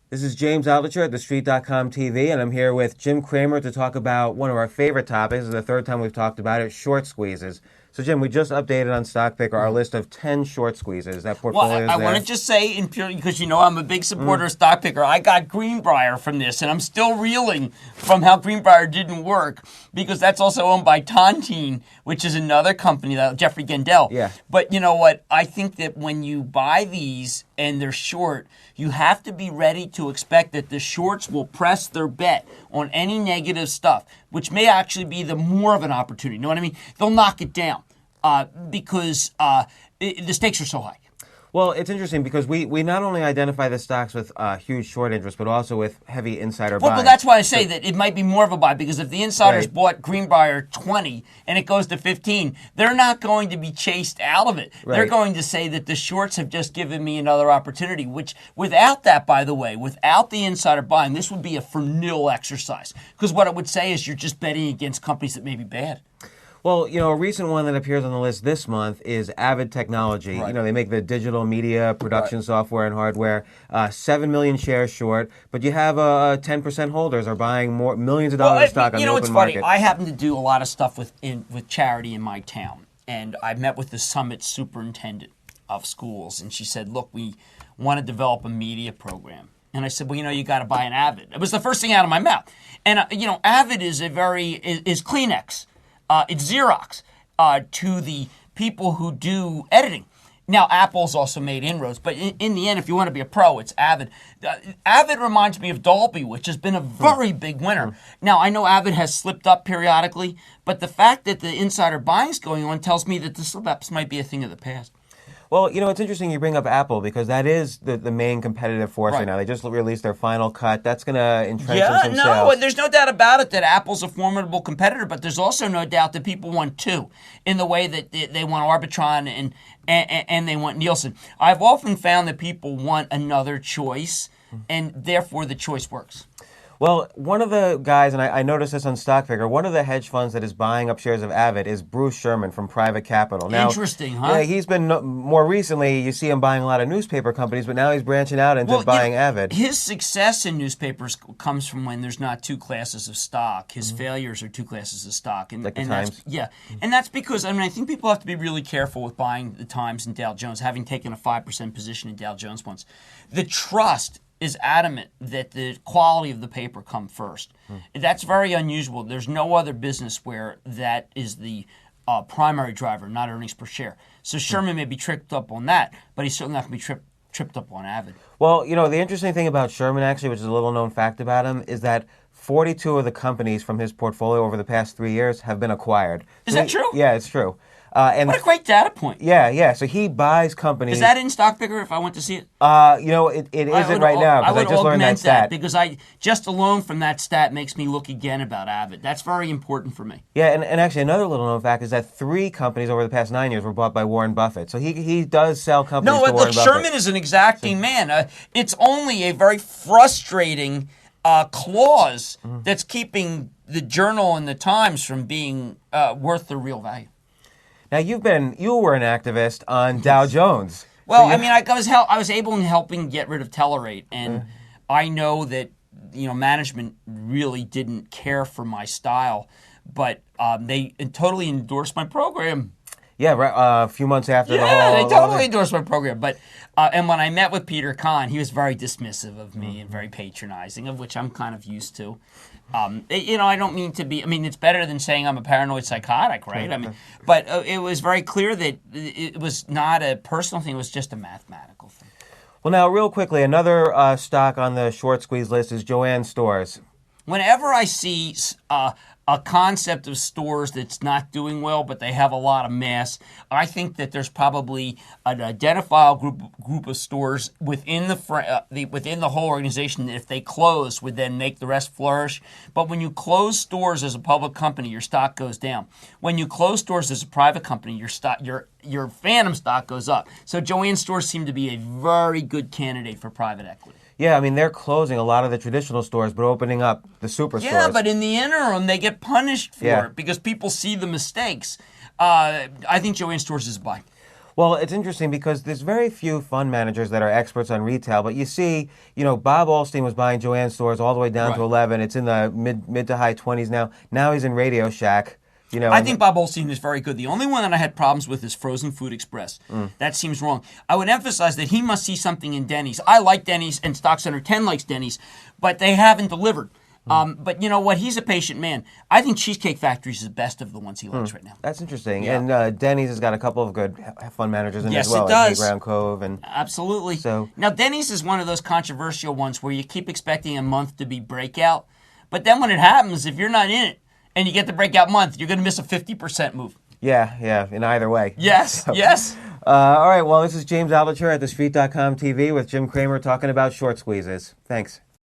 This is James Altucher at TheStreet.com TV, and I'm here with Jim Cramer to talk about one of our favorite topics. This is the third time we've talked about it, short squeezes. So, Jim, we just updated on Stockpickr our list of 10 short squeezes. That Well, portfolio is I there. want to just say, because I'm a big supporter of Stockpickr, I got Greenbrier from this, and I'm still reeling from how Greenbrier didn't work, because that's also owned by Tontine, which is another company, that Jeffrey Gendell. Yeah. But you know what? I think that when you buy these and they're short, you have to be ready to expect that the shorts will press their bet on any negative stuff, which may actually be the more of an opportunity. You know what I mean? They'll knock it down because the stakes are so high. Well, it's interesting because we not only identify the stocks with huge short interest, but also with heavy insider buying. Well, that's why I say that it might be more of a buy, because if the insiders Right. bought Greenbrier 20 and it goes to 15, they're not going to be chased out of it. Right. They're going to say that the shorts have just given me another opportunity, which without that, by the way, without the insider buying, this would be a for nil exercise. Because what it would say is you're just betting against companies that may be bad. Well, a recent one that appears on the list this month is Avid Technology. Right. They make the digital media production software and hardware. 7 million shares short, but you have 10% holders are buying more millions of dollars of stock on the open market. Funny? I happen to do a lot of stuff with charity in my town, and I met with the Summit superintendent of schools, and she said, "Look, we want to develop a media program." And I said, "Well, you got to buy an Avid." It was the first thing out of my mouth. And Avid is is Kleenex. It's Xerox to the people who do editing. Now, Apple's also made inroads, but in the end, if you want to be a pro, it's Avid. Avid reminds me of Dolby, which has been a very big winner. Now, I know Avid has slipped up periodically, but the fact that the insider buying is going on tells me that the slip-ups might be a thing of the past. Well, it's interesting you bring up Apple because that is the main competitive force right now. They just released their final cut. That's going to entrench some sales. There's no doubt about it that Apple's a formidable competitor, but there's also no doubt that people want two in the way that they want Arbitron and they want Nielsen. I've often found that people want another choice, and therefore the choice works. Well, one of the guys, and I noticed this on Stockpickr, one of the hedge funds that is buying up shares of Avid is Bruce Sherman from Private Capital. Now, interesting, huh? Yeah, he's been, more recently, you see him buying a lot of newspaper companies, but now he's branching out into buying Avid. His success in newspapers comes from when there's not two classes of stock. His failures are two classes of stock. And, like the and Times? And that's because, I think people have to be really careful with buying the Times and Dow Jones, having taken a 5% position in Dow Jones once. The trust is adamant that the quality of the paper come first. That's very unusual. There's no other business where that is the primary driver, not earnings per share. So Sherman may be tripped up on that, but he's certainly not going to be tripped up on Avid. Well, the interesting thing about Sherman, actually, which is a little known fact about him, is that 42 of the companies from his portfolio over the past 3 years have been acquired. Is that true? Yeah, it's true. What a great data point. Yeah. So he buys companies. Is that in Stockpickr if I went to see it? It isn't right now because I just learned that stat. Because just alone from that stat makes me look again about Avid. That's very important for me. Yeah, and actually another little known fact is that 3 companies over the past 9 years were bought by Warren Buffett. So he does sell companies to Warren Buffett. Sherman is an exacting man. It's only a very frustrating clause that's keeping the Journal and the Times from being worth their real value. Now you were an activist on Dow Jones. Well, I was able in helping get rid of Telerate, and I know that management really didn't care for my style, but they totally endorsed my program. Yeah, right. A few months after the whole. Yeah, they totally endorsed my program. But and when I met with Peter Kahn, he was very dismissive of me and very patronizing, of which I'm kind of used to. I don't mean to be. It's better than saying I'm a paranoid psychotic, right? But it was very clear that it was not a personal thing; it was just a mathematical thing. Well, now, real quickly, another stock on the short squeeze list is Joann Stores. Whenever I see a concept of stores that's not doing well, but they have a lot of mass, I think that there's probably an identifiable group of stores within the whole organization that if they close would then make the rest flourish. But when you close stores as a public company, your stock goes down. When you close stores as a private company, your phantom stock goes up. So Joann Stores seem to be a very good candidate for private equity. Yeah, they're closing a lot of the traditional stores, but opening up the superstores. Yeah, but in the interim, they get punished for it because people see the mistakes. I think Joann Stores is a buy. Well, it's interesting because there's very few fund managers that are experts on retail, but you see, Bob Alstein was buying Joanne stores all the way down to 11. It's in the mid to high 20s now. Now he's in Radio Shack. I think Bob Olstein is very good. The only one that I had problems with is Frozen Food Express. That seems wrong. I would emphasize that he must see something in Denny's. I like Denny's, and Stock Center 10 likes Denny's, but they haven't delivered. But you know what? He's a patient man. I think Cheesecake Factory is the best of the ones he likes right now. That's interesting. Yeah. And Denny's has got a couple of good fund managers in Yes, as well. it does. Like Hayground Cove. Absolutely. So, now, Denny's is one of those controversial ones where you keep expecting a month to be breakout, but then when it happens, if you're not in it, and you get the breakout month, you're going to miss a 50% move. Yeah, in either way. Yes, yes. All right, well, this is James Altucher at TheStreet.com TV with Jim Cramer talking about short squeezes. Thanks.